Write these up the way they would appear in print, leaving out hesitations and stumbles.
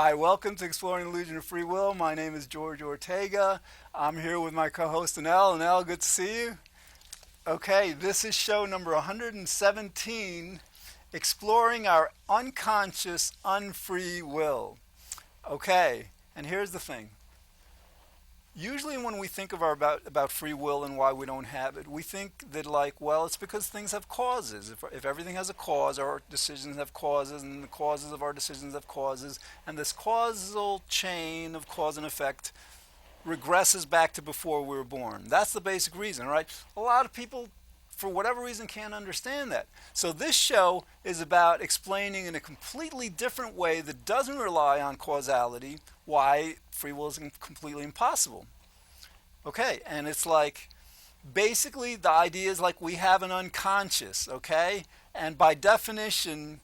Hi, welcome to Exploring the Illusion of Free Will. My name is George Ortega. I'm here with my co-host Enel. Enel, good to see you. Okay, this is show number 117, Exploring Our Unconscious Unfree Will. Okay, and here's the thing. Usually when we think of about free will and why we don't have it, we think that it's because things have causes. If everything has a cause, our decisions have causes, and the causes of our decisions have causes, and this causal chain of cause and effect regresses back to before we were born. That's the basic reason, right? A lot of people, for whatever reason, can't understand that. So this show is about explaining in a completely different way that doesn't rely on causality why free will is completely impossible. Okay, and it's basically the idea is we have an unconscious, okay? And by definition,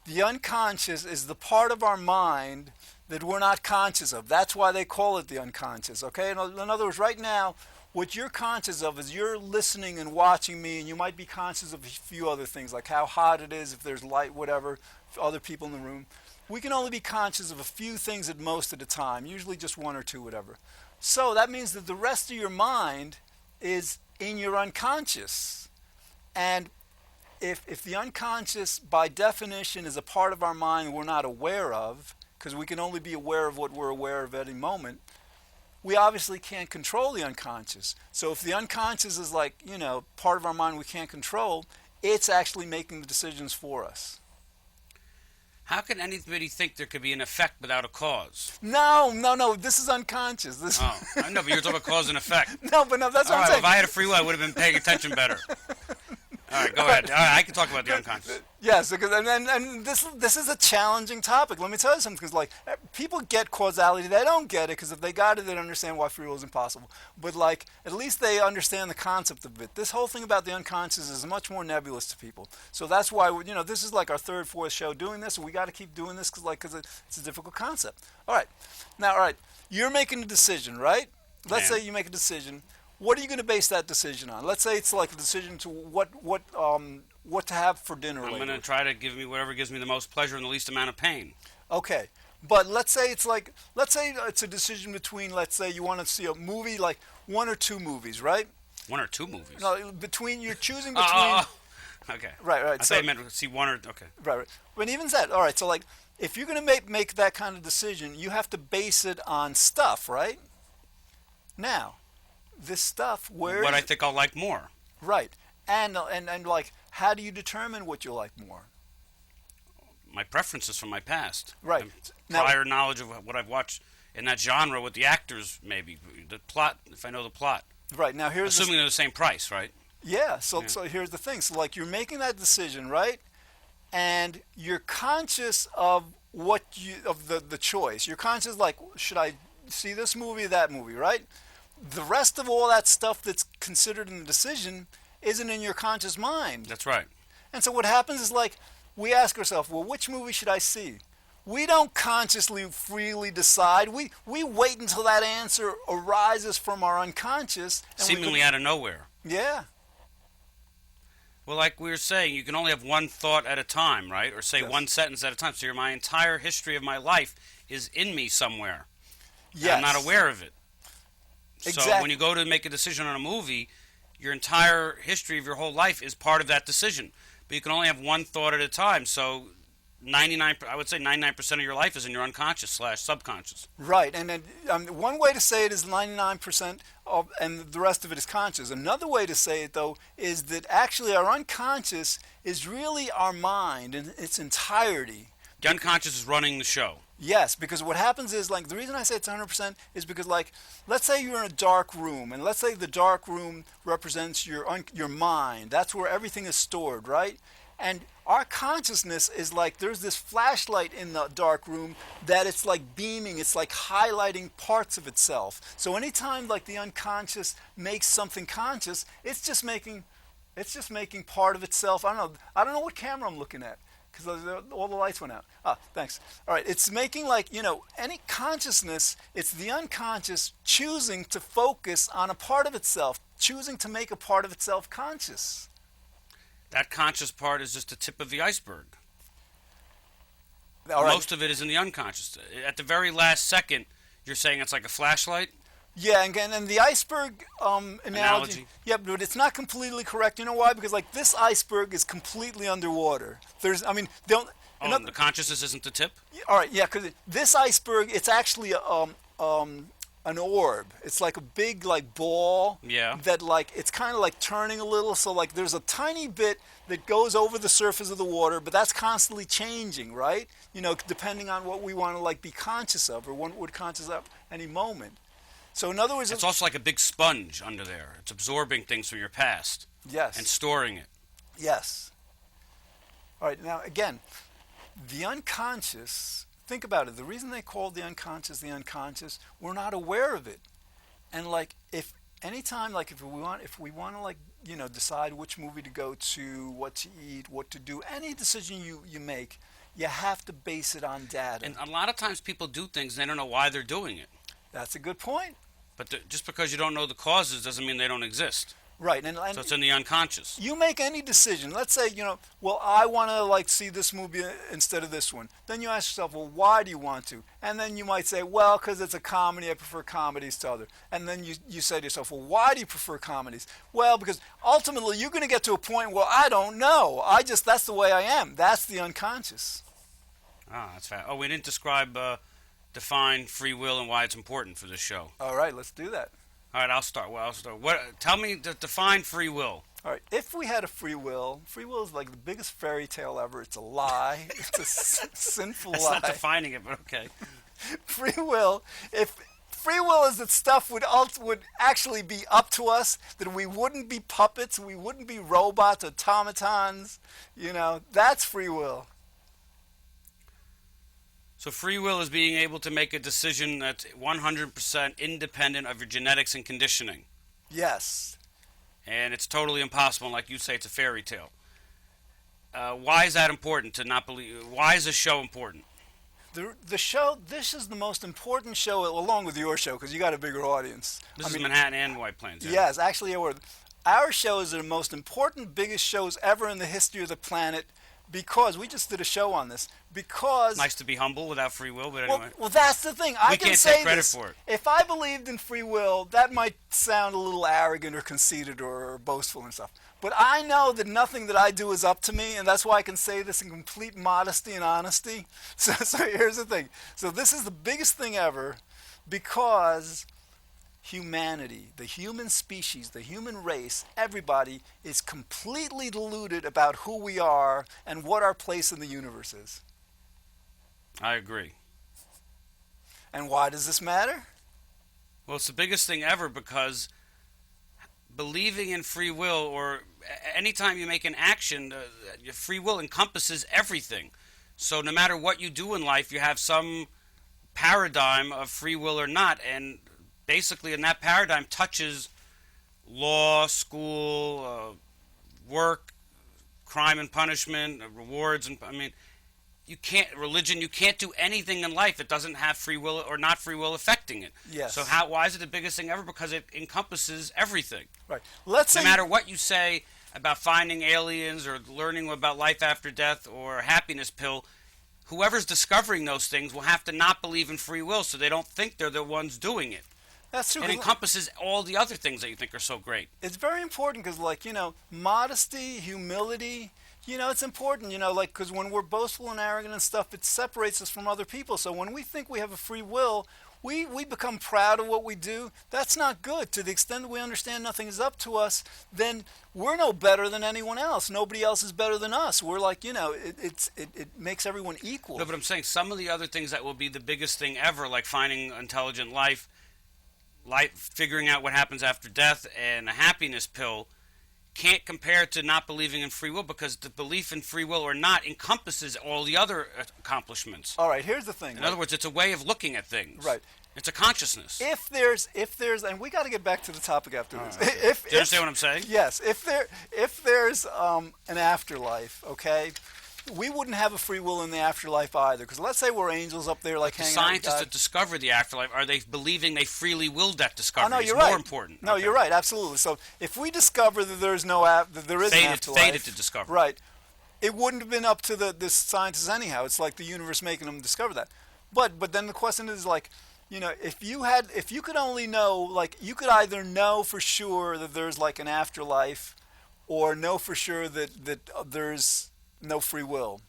the unconscious is the part of our mind that we're not conscious of. That's why they call it the unconscious, okay? In other words, right now, what you're conscious of is you're listening and watching me, and you might be conscious of a few other things, like how hot it is, if there's light, whatever, other people in the room. We can only be conscious of a few things at most at a time, usually just one or two, whatever. So that means that the rest of your mind is in your unconscious. And if the unconscious, by definition, is a part of our mind we're not aware of, because we can only be aware of what we're aware of at any moment, we obviously can't control the unconscious. So if the unconscious is part of our mind we can't control, it's actually making the decisions for us. How can anybody think there could be an effect without a cause? No. This is unconscious. I know, but you're talking about cause and effect. No, that's what I'm saying. Well, if I had a free will, I would have been paying attention better. All right, go ahead. All right, I can talk about the unconscious. Yes, because and this is a challenging topic. Let me tell you something, because people get causality, they don't get it, because if they got it, they'd understand why free will is impossible. But at least they understand the concept of it. This whole thing about the unconscious is much more nebulous to people. So that's why this is our third, fourth show doing this, and we got to keep doing this because it's a difficult concept. All right, you're making a decision, right? Let's say you make a decision. What are you going to base that decision on? Let's say it's a decision to what to have for dinner later. I'm going to try to give me whatever gives me the most pleasure and the least amount of pain. Okay, but let's say it's a decision between, let's say you want to see a movie, one or two movies, right? One or two movies? No, you're choosing between. Okay. Right. I thought you meant see one or okay. Right. But even that, all right. So if you're going to make that kind of decision, you have to base it on stuff, right? Now, this stuff what I think I'll like more. Right. And how do you determine what you like more? My preferences from my past. Right. Prior knowledge of what I've watched in that genre with the actors, maybe the plot, if I know the plot. Right. Now here's assuming they're the same price, right? Yeah. So here's the thing. So you're making that decision, right? And you're conscious of the choice. You're conscious should I see this movie, that movie, right? The rest of all that stuff that's considered in the decision isn't in your conscious mind. That's right. And so what happens is we ask ourselves, well, which movie should I see? We don't consciously, freely decide. We wait until that answer arises from our unconscious. And seemingly out of nowhere. Yeah. Well, like we were saying, you can only have one thought at a time, right? Or say one sentence at a time. So my entire history of my life is in me somewhere. Yes. I'm not aware of it. Exactly. So when you go to make a decision on a movie, your entire history of your whole life is part of that decision. But you can only have one thought at a time. So I would say 99% of your life is in your unconscious / subconscious. Right. And then one way to say it is 99% and the rest of it is conscious. Another way to say it, though, is that actually our unconscious is really our mind in its entirety. The unconscious is running the show. Yes, because what happens is, the reason I say it's 100% is because, let's say you're in a dark room, and let's say the dark room represents your mind. That's where everything is stored, right? And our consciousness is there's this flashlight in the dark room that it's beaming, it's highlighting parts of itself. So anytime the unconscious makes something conscious, it's just making part of itself. I don't know what camera I'm looking at, because all the lights went out. Thanks. All right, it's making any consciousness, it's the unconscious choosing to focus on a part of itself, choosing to make a part of itself conscious. That conscious part is just the tip of the iceberg. All right. Most of it is in the unconscious. At the very last second, you're saying it's like a flashlight? Yeah, and the iceberg analogy. Yeah, but it's not completely correct. You know why? Because like this iceberg is completely underwater. The consciousness isn't the tip? All right, yeah, because this iceberg, it's actually an orb. It's like a big like ball. Yeah. That like it's kind of like turning a little. So like there's a tiny bit that goes over the surface of the water, but that's constantly changing, right? You know, depending on what we want to like be conscious of, or what we're conscious of any moment. So in other words, it's also like a big sponge under there. It's absorbing things from your past. Yes. And storing it. Yes. All right. Now again, the unconscious. Think about it. The reason they call the unconscious, we're not aware of it. And like, if anytime, like, if we want to, like, you know, decide which movie to go to, what to eat, what to do, any decision you make, you have to base it on data. And a lot of times people do things and they don't know why they're doing it. That's a good point. But just because you don't know the causes doesn't mean they don't exist. Right. So it's in the unconscious. You make any decision. Let's say, you know, well, I want to like see this movie instead of this one. Then you ask yourself, well, why do you want to? And then you might say, well, because it's a comedy. I prefer comedies to other. And then you say to yourself, well, why do you prefer comedies? Well, because ultimately you're going to get to a point where I don't know. That's the way I am. That's the unconscious. Ah, that's fast. Oh, we didn't define free will and why it's important for this show. All right, let's do that. All right, I'll start. Tell me to define free will. All right, if we had a free will is like the biggest fairy tale ever. It's a lie. It's a sinful lie. It's not defining it, but okay. Free will, if free will is that stuff would actually be up to us, that we wouldn't be puppets, we wouldn't be robots, automatons, you know, that's free will. So free will is being able to make a decision that's 100% independent of your genetics and conditioning. Yes. And it's totally impossible. Like you say, it's a fairy tale. Why is that important to not believe? Why is this show important? The show, this is the most important show, along with your show, because you got a bigger audience. This is Manhattan and White Plains. Yeah. Yes, actually, our shows are the most important, biggest shows ever in the history of the planet. Because we just did a show on this. Because nice to be humble without free will, but anyway. Well, that's the thing. I can say take credit this. For it. If I believed in free will, that might sound a little arrogant or conceited or boastful and stuff. But I know that nothing that I do is up to me, and that's why I can say this in complete modesty and honesty. So here's the thing. So this is the biggest thing ever, because humanity, the human species, the human race, everybody is completely deluded about who we are and what our place in the universe is. I agree. And why does this matter? Well, it's the biggest thing ever, because believing in free will, or anytime you make an action, your free will encompasses everything. So no matter what you do in life, you have some paradigm of free will or not, and basically, in that paradigm, touches law, school, work, crime and punishment, rewards, and religion. You can't do anything in life that doesn't have free will or not free will affecting it. Yes. So why is it the biggest thing ever? Because it encompasses everything. Right. No matter what you say about finding aliens or learning about life after death or a happiness pill, whoever's discovering those things will have to not believe in free will, so they don't think they're the ones doing it. That's true. It encompasses all the other things that you think are so great. It's very important because, like, you know, modesty, humility, you know, it's important, you know, like, because when we're boastful and arrogant and stuff, it separates us from other people. So when we think we have a free will, we become proud of what we do. That's not good. To the extent that we understand nothing is up to us, then we're no better than anyone else. Nobody else is better than us. We're like, you know, it makes everyone equal. No, but I'm saying some of the other things that will be the biggest thing ever, like finding intelligent life, figuring out what happens after death, and a happiness pill, can't compare to not believing in free will, because the belief in free will or not encompasses all the other accomplishments. All right, here's the thing. In other words, it's a way of looking at things. Right. It's a consciousness. If there's, and we got to get back to the topic after this. Right. Do you understand what I'm saying? Yes. If there's an afterlife, okay, we wouldn't have a free will in the afterlife either. Because let's say we're angels up there, like hanging out. Scientists that discover the afterlife, are they believing they freely willed that discovery? Oh, no, you're it's right. more important. No, okay. You're right. Absolutely. So if we discover that there's no that there is an afterlife, fated to discover. Right. it wouldn't have been up to this scientists anyhow. It's like the universe making them discover that. But then the question is like, if you could only know, like, you could either know for sure that there's like an afterlife, or know for sure that there's no free will.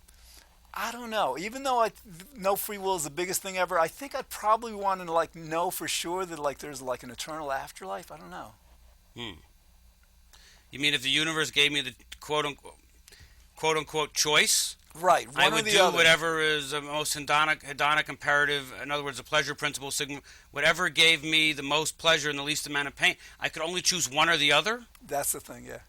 I don't know. Even though no free will is the biggest thing ever, I think I'd probably want to like know for sure that like there's like an eternal afterlife. I don't know. You mean if the universe gave me the quote unquote choice? Right. I would do whatever is the most hedonic imperative. In other words, the pleasure principle, sigma. Whatever gave me the most pleasure and the least amount of pain. I could only choose one or the other? That's the thing, yeah.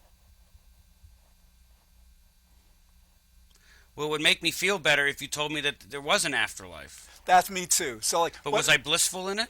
Well, it would make me feel better if you told me that there was an afterlife. That's me too. So like, but was I blissful in it?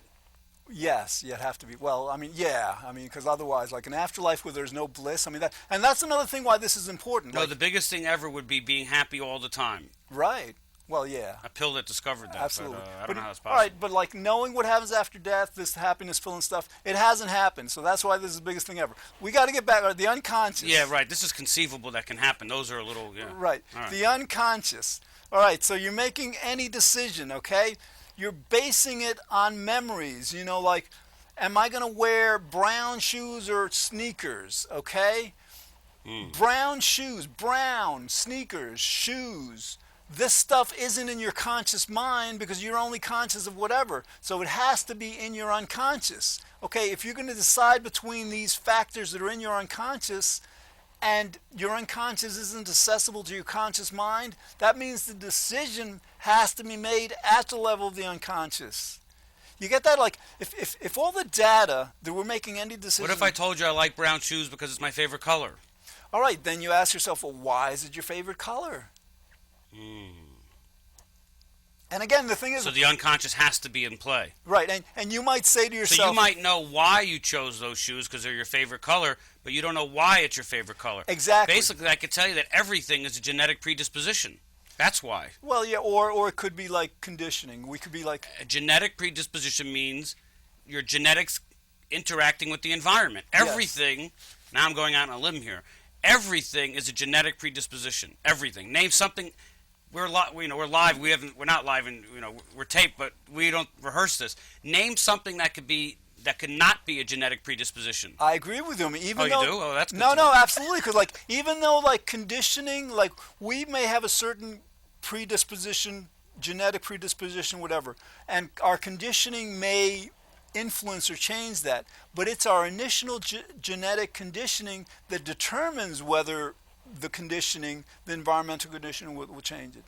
Yes, you'd have to be. Well, because otherwise, like an afterlife where there's no bliss. And that's another thing why this is important. No, the biggest thing ever would be being happy all the time. Right. Well, yeah. A pill that discovered that. Absolutely. But, I don't know how it's possible. All right, but like knowing what happens after death, this happiness-filling stuff, it hasn't happened. So that's why this is the biggest thing ever. We got to get back the unconscious. Yeah, right. This is conceivable that can happen. Those are a little, yeah. Right. The unconscious. All right, so you're making any decision, okay? You're basing it on memories. Like, am I going to wear brown shoes or sneakers, okay? Brown shoes, brown, sneakers, shoes. This stuff isn't in your conscious mind because you're only conscious of whatever. So it has to be in your unconscious. Okay, if you're going to decide between these factors that are in your unconscious and your unconscious isn't accessible to your conscious mind, that means the decision has to be made at the level of the unconscious. You get that? Like, if all the data that we're making any decision... What if I told you I like brown shoes because it's my favorite color? All right, then you ask yourself, well, why is it your favorite color? And again, the thing is... So the unconscious has to be in play. Right, and you might say to yourself... So you might know why you chose those shoes because they're your favorite color, but you don't know why it's your favorite color. Exactly. Basically, I could tell you that everything is a genetic predisposition. That's why. Well, yeah, or it could be like conditioning. We could be like... A genetic predisposition means your genetics interacting with the environment. Everything... Yes. Now I'm going out on a limb here. Everything is a genetic predisposition. Everything. Name something... We're live. We're live. We're not live, and we're taped, but we don't rehearse this. Name something that could not be a genetic predisposition. I agree with you. You do? Oh, that's good. No, absolutely. Because like even though like conditioning, like we may have a certain predisposition, genetic predisposition, whatever, and our conditioning may influence or change that, but it's our initial genetic conditioning that determines whether the conditioning, the environmental conditioning will change it.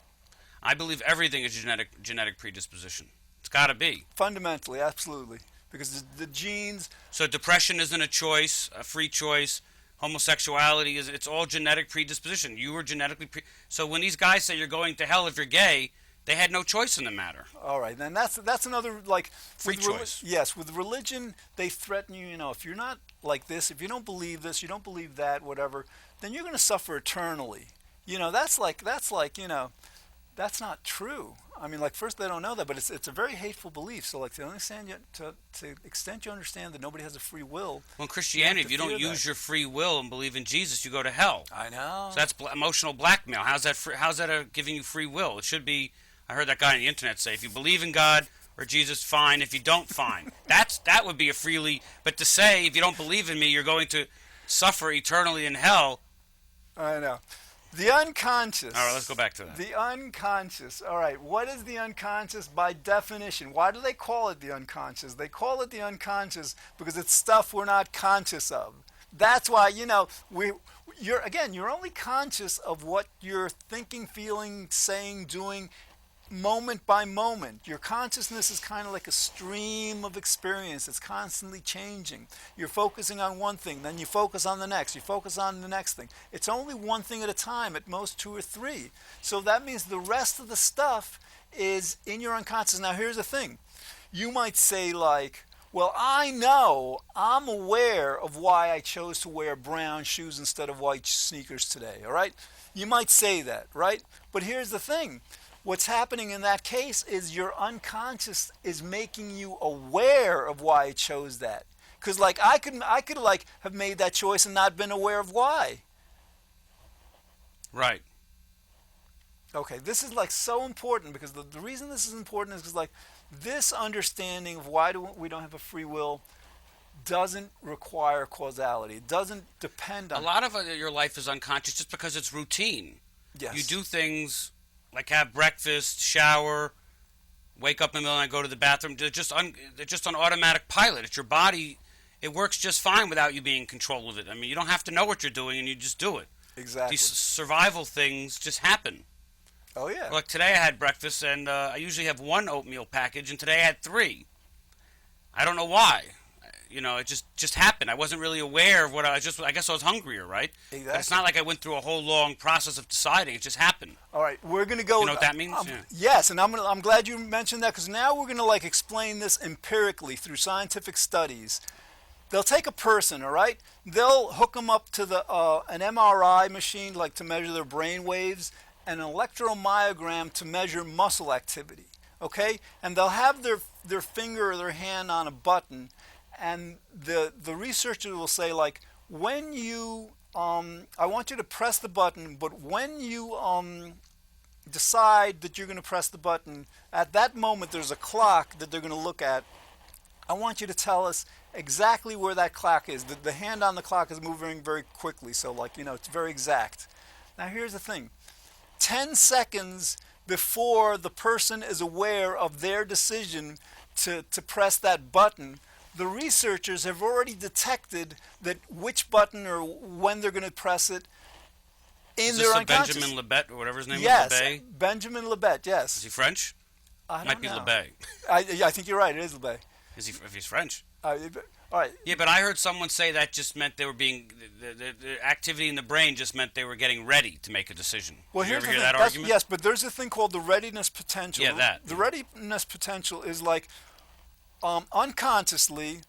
I believe everything is genetic predisposition. It's got to be. Fundamentally, absolutely. Because the genes... So depression isn't a choice, a free choice. Homosexuality it's all genetic predisposition. You were genetically... So when these guys say you're going to hell if you're gay, they had no choice in the matter. All right, then that's another, like... Free choice. Yes, with religion, they threaten you, if you're not like this, if you don't believe this, you don't believe that, whatever... then you're going to suffer eternally. That's not true. I mean, like, first they don't know that, but it's a very hateful belief. So, like, to the extent you understand that nobody has a free will. Well, in Christianity, if you don't use your free will and believe in Jesus, you go to hell. I know. So that's emotional blackmail. How's that giving you free will? It should be. I heard that guy on the internet say, if you believe in God or Jesus, fine. If you don't, fine. That would be a freely. But to say, if you don't believe in me, you're going to suffer eternally in hell. I know. The unconscious. All right, let's go back to that. The unconscious. All right, what is the unconscious by definition? Why do they call it the unconscious? They call it the unconscious because it's stuff we're not conscious of. That's why, you're only conscious of what you're thinking, feeling, saying, doing, moment by moment. Your consciousness is kind of like a stream of experience. It's constantly changing. You're focusing on one thing, then you focus on the next. You focus on the next thing. It's only one thing at a time, at most two or three. So that means the rest of the stuff is in your unconscious. Now here's the thing. You might say like, well, I'm aware of why I chose to wear brown shoes instead of white sneakers today, all right? You might say that, right? But here's the thing. What's happening in that case is your unconscious is making you aware of why it chose that. Because like I could like have made that choice and not been aware of why. Right. Okay, this is like so important because the reason this is important is because like this understanding of why we don't have a free will doesn't require causality. It doesn't depend on... A lot of your life is unconscious just because it's routine. Yes. You do things like have breakfast, shower, wake up in the middle of the night, go to the bathroom. They're just on automatic pilot. It's your body. It works just fine without you being in control of it. I mean, you don't have to know what you're doing, and you just do it. Exactly. These survival things just happen. Oh, yeah. Like today I had breakfast, and I usually have one oatmeal package, and today I had 3. I don't know why. You know, it just happened. I wasn't really aware of what I guess I was hungrier, right? Exactly. But it's not like I went through a whole long process of deciding. It just happened. All right, we're going to go... You know what that means? Yeah. Yes, and I'm glad you mentioned that because now we're going to like explain this empirically through scientific studies. They'll take a person, all right? They'll hook them up to an MRI machine like to measure their brain waves and an electromyogram to measure muscle activity, okay? And they'll have their finger or their hand on a button, and the researcher will say, like, when you, I want you to press the button, but when you decide that you're going to press the button, at that moment there's a clock that they're going to look at. I want you to tell us exactly where that clock is. The hand on the clock is moving very quickly, so like, you know, it's very exact. Now here's the thing. 10 seconds before the person is aware of their decision to press that button, the researchers have already detected that which button or when they're going to press it in their unconscious. Benjamin Libet or whatever his name yes, is? Yes, Benjamin Libet, yes. Is he French? I Might be know. Libet. I think you're right, it is Libet. If he's French. All right. Yeah, but I heard someone say that just meant they were being the activity in the brain just meant they were getting ready to make a decision. Well, Did you here's ever the hear thing. that argument? Yes, but there's a thing called the readiness potential. Yeah, that. The readiness potential is like unconsciously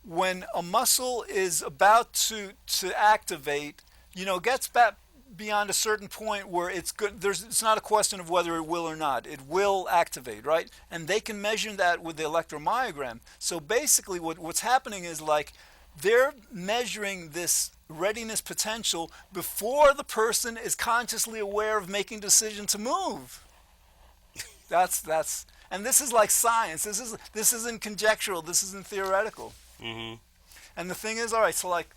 when a muscle is about to activate, you know, gets back beyond a certain point where it's good. It's not a question of whether it will or not. It will activate, right? And they can measure that with the electromyogram. So basically what's happening is like they're measuring this readiness potential before the person is consciously aware of making a decision to move. And this is like science. This isn't conjectural. This isn't theoretical. Mm-hmm. And the thing is, all right, so like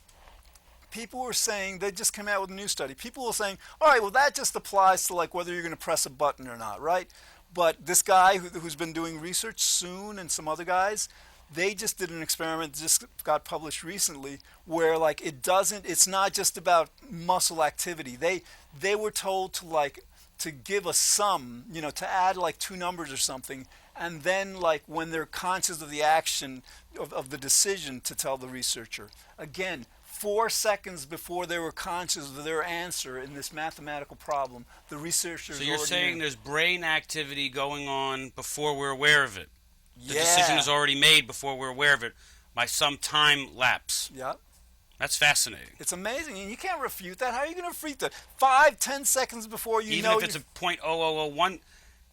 people were saying, they just came out with a new study. People were saying, all right, well, that just applies to like whether you're going to press a button or not, right? But this guy who's been doing research, Soon, and some other guys, they just did an experiment that just got published recently where like it's not just about muscle activity. They were told to give a sum, you know, to add like 2 numbers or something, and then like when they're conscious of the action of the decision to tell the researcher. Again, 4 seconds before they were conscious of their answer in this mathematical problem, the researchers... So you're saying knew. there's brain activity going on before we're aware of it. The Yeah. decision is already made before we're aware of it by some time lapse. Yeah. That's fascinating. It's amazing, and you can't refute that. How are you going to refute that? 5-10 seconds before you Even know... if it's a 0.0001,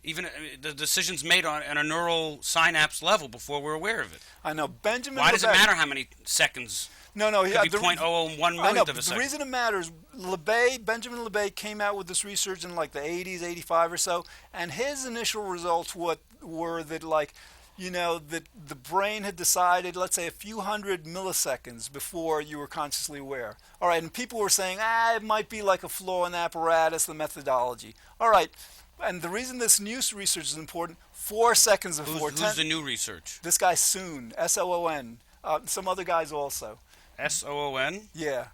even the decision's made on a neural synapse level before we're aware of it. I know. Benjamin... Why does it matter how many seconds? No, It could be 0.001 millionth of a second. The reason it matters, Benjamin Libet came out with this research in like the 80s, 85 or so, and his initial results were that like, you know, that the brain had decided, let's say, a few hundred milliseconds before you were consciously aware. All right, and people were saying, it might be like a flaw in the apparatus, the methodology. All right, and the reason this new research is important, 4 seconds before... Who's the new research? This guy Soon, S-O-O-N. Some other guys also. S-O-O-N? Yeah.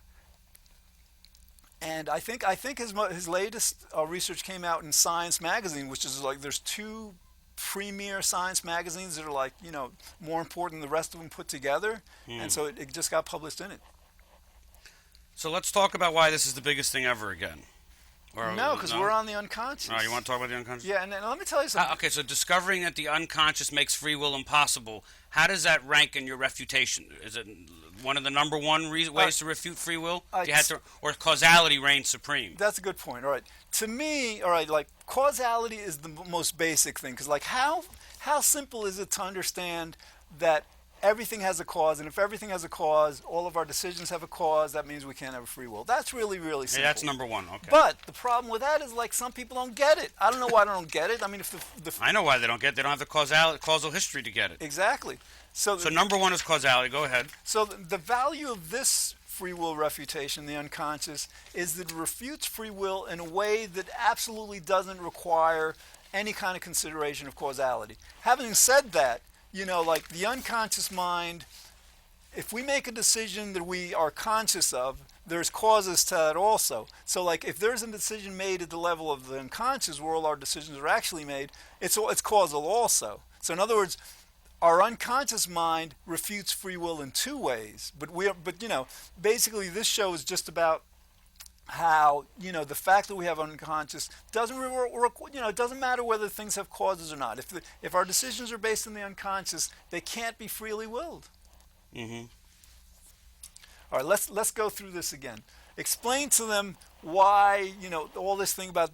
And I think his latest research came out in Science magazine, which is like there's 2 premier science magazines that are like, you know, more important than the rest of them put together, and so it just got published in it. So let's talk about why this is the biggest thing ever again. No, because we're on the unconscious. Oh, you want to talk about the unconscious? Yeah, and let me tell you something. Okay, so discovering that the unconscious makes free will impossible, how does that rank in your refutation? Is it one of the number one ways to refute free will? Or causality reigns supreme? That's a good point. All right. To me, all right, like causality is the most basic thing, because like how simple is it to understand that everything has a cause, and if everything has a cause, all of our decisions have a cause. That means we can't have a free will. That's really, really simple. Yeah, that's number one. Okay. But the problem with that is, like, some people don't get it. I don't know why they don't get it. I mean, if the I know why they don't get it. They don't have the causal history to get it. exactly. So number one is causality. Go ahead. So the value of this free will refutation, the unconscious, is that it refutes free will in a way that absolutely doesn't require any kind of consideration of causality. Having said that, like the unconscious mind, if we make a decision that we are conscious of, there's causes to that also. So like if there's a decision made at the level of the unconscious where all our decisions are actually made, it's causal also. So in other words, our unconscious mind refutes free will in two ways. But basically this show is just about how, the fact that we have unconscious doesn't it doesn't matter whether things have causes or not. If our decisions are based on the unconscious, they can't be freely willed. Mm-hmm. All right, let's go through this again. Explain to them why, all this thing about,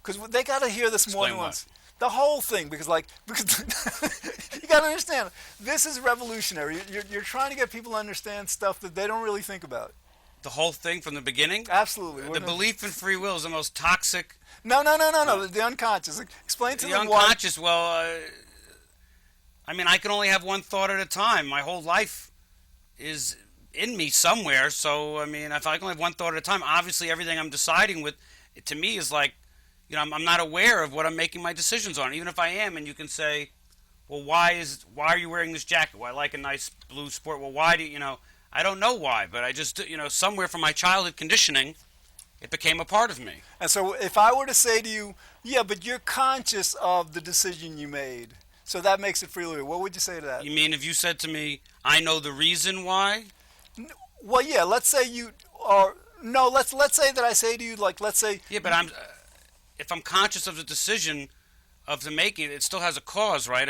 because they got to hear this more than once. The whole thing, because you got to understand, this is revolutionary. You're trying to get people to understand stuff that they don't really think about. The whole thing from the beginning? Absolutely. The belief in free will is the most toxic. No. The unconscious. Explain to them why. The unconscious, I can only have one thought at a time. My whole life is in me somewhere. So, if I can only have one thought at a time, obviously everything I'm deciding with, to me, is like, I'm not aware of what I'm making my decisions on. Even if I am, and you can say, well, why are you wearing this jacket? Well, I like a nice blue sport. Well, why do you, I don't know why, but I just, somewhere from my childhood conditioning, it became a part of me. And so if I were to say to you, yeah, but you're conscious of the decision you made, so that makes it freely, what would you say to that? You mean if you said to me, I know the reason why? Well, yeah, let's say let's say that I say to you, let's say... Yeah, but if I'm conscious of the decision of the making, it still has a cause, right?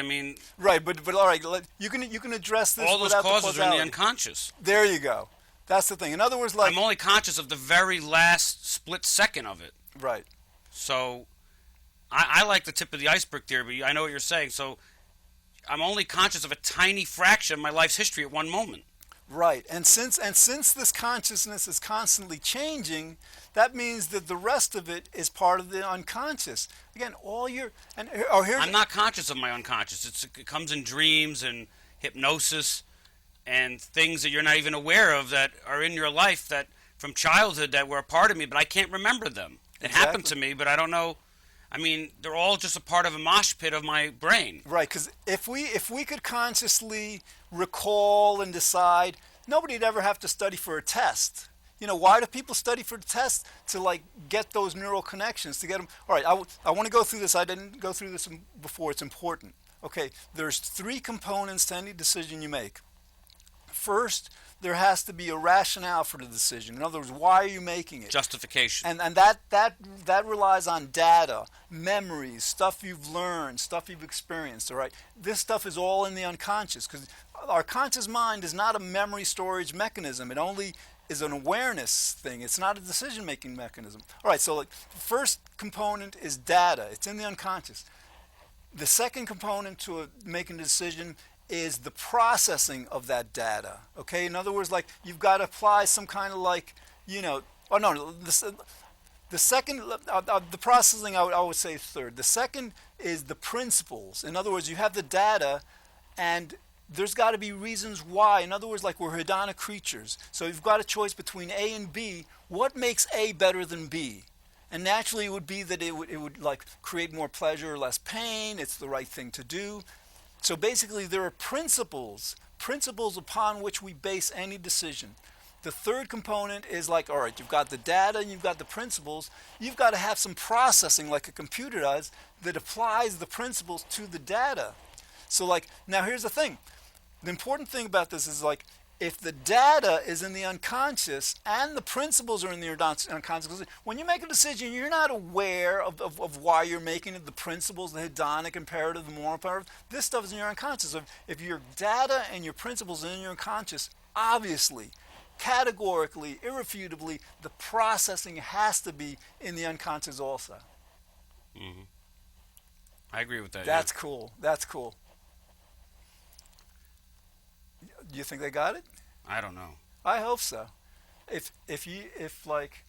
Right, but all right, you can address this. All those without causes the are in the unconscious. There you go. That's the thing. In other words, I'm only conscious of the very last split second of it. Right. So, I like the tip of the iceberg theory, but I know what you're saying. So, I'm only conscious of a tiny fraction of my life's history at one moment. Right, and since this consciousness is constantly changing, that means that the rest of it is part of the unconscious. Again, I'm not conscious of my unconscious. It comes in dreams and hypnosis and things that you're not even aware of that are in your life that from childhood that were a part of me, but I can't remember them. It happened to me, but I don't know. They're all just a part of a mosh pit of my brain. Right, because if we could consciously recall and decide, nobody'd ever have to study for a test. Why do people study for the test? To get those neural connections, to get them. All right, I want to go through this. I didn't go through this before. It's important. Okay, there's 3 components to any decision you make. First, there has to be a rationale for the decision. In other words, why are you making it? Justification. And that relies on data, memories, stuff you've learned, stuff you've experienced. All right, this stuff is all in the unconscious because our conscious mind is not a memory storage mechanism. It only is an awareness thing. It's not a decision-making mechanism. All right, so the first component is data. It's in the unconscious. The second component to making a decision is the processing of that data. Okay, in other words, you've got to apply some kind of the second, the processing I would say third. The second is the principles. In other words, you have the data, and there's got to be reasons why. In other words, we're hedonic creatures. So you've got a choice between A and B. What makes A better than B? And naturally, it would be that it would create more pleasure or less pain. It's the right thing to do. So basically, there are principles upon which we base any decision. The third component is all right, you've got the data and you've got the principles. You've got to have some processing like a computer does that applies the principles to the data. So now here's the thing. The important thing about this is if the data is in the unconscious and the principles are in the unconscious, when you make a decision, you're not aware of why you're making it, the principles, the hedonic imperative, the moral imperative. This stuff is in your unconscious. If your data and your principles are in your unconscious, obviously, categorically, irrefutably, the processing has to be in the unconscious also. Mm-hmm. I agree with that. That's cool. That's cool. Do you think they got it? I don't know. I hope so. If like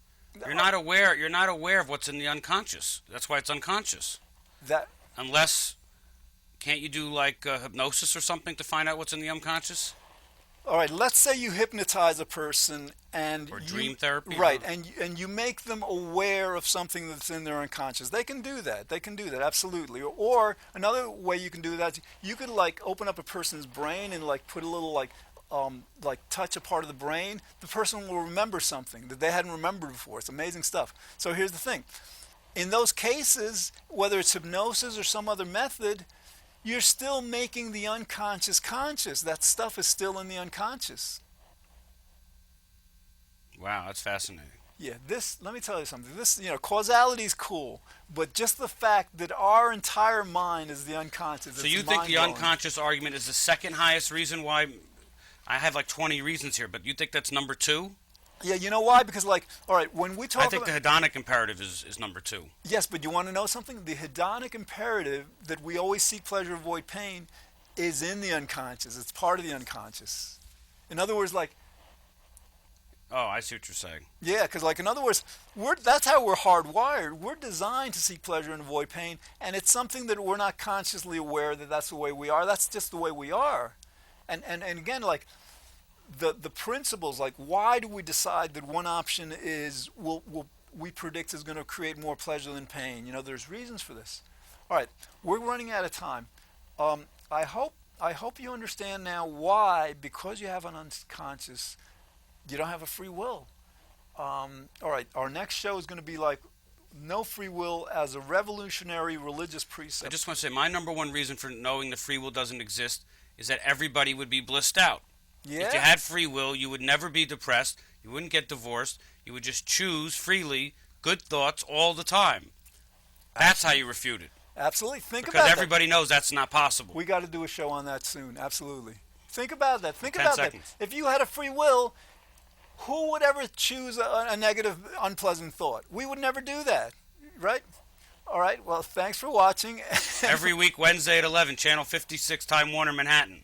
You're not aware. You're not aware of what's in the unconscious. That's why it's unconscious. that. Unless, can't you do like hypnosis or something to find out what's in the unconscious? All right, let's say you hypnotize a person Or dream therapy? right, and you make them aware of something that's in their unconscious. They can do that. They can do that, absolutely. Or another way you can do that, you could like open up a person's brain and like put a little like touch a part of the brain. The person will remember something that they hadn't remembered before. It's amazing stuff. So here's the thing. In those cases, whether it's hypnosis or some other method, you're still making the unconscious conscious. That stuff is still in the unconscious. Wow, that's fascinating. Yeah, let me tell you something. Causality is cool, but just the fact that our entire mind is the unconscious. So you think the unconscious argument is the second highest reason why? I have like 20 reasons here, but you think that's number 2? Yeah, you know why? Because all right, when we talk I think the hedonic imperative is number 2. Yes, but you want to know something? The hedonic imperative that we always seek pleasure, avoid pain, is in the unconscious. It's part of the unconscious. In other words, Oh, I see what you're saying. yeah, because in other words, that's how we're hardwired. We're designed to seek pleasure and avoid pain, and it's something that we're not consciously aware that that's the way we are. That's just the way we are. And again, the principles, why do we decide that one option is we predict is going to create more pleasure than pain? There's reasons for this. All right, we're running out of time. I hope you understand now why, because you have an unconscious, you don't have a free will. All right, our next show is going to be no free will as a revolutionary religious precept. I just want to say my number one reason for knowing the free will doesn't exist is that everybody would be blissed out. Yeah. If you had free will, you would never be depressed. You wouldn't get divorced. You would just choose freely good thoughts all the time. That's how you refute it. Absolutely. Think about because that. everybody knows that's not possible. We got to do a show on that soon. Absolutely. Think about that. Think 10 about seconds. that. If you had a free will, who would ever choose a negative, unpleasant thought? We would never do that, right? All right. Well, thanks for watching. Every week, Wednesday at 11, Channel 56, Time Warner, Manhattan.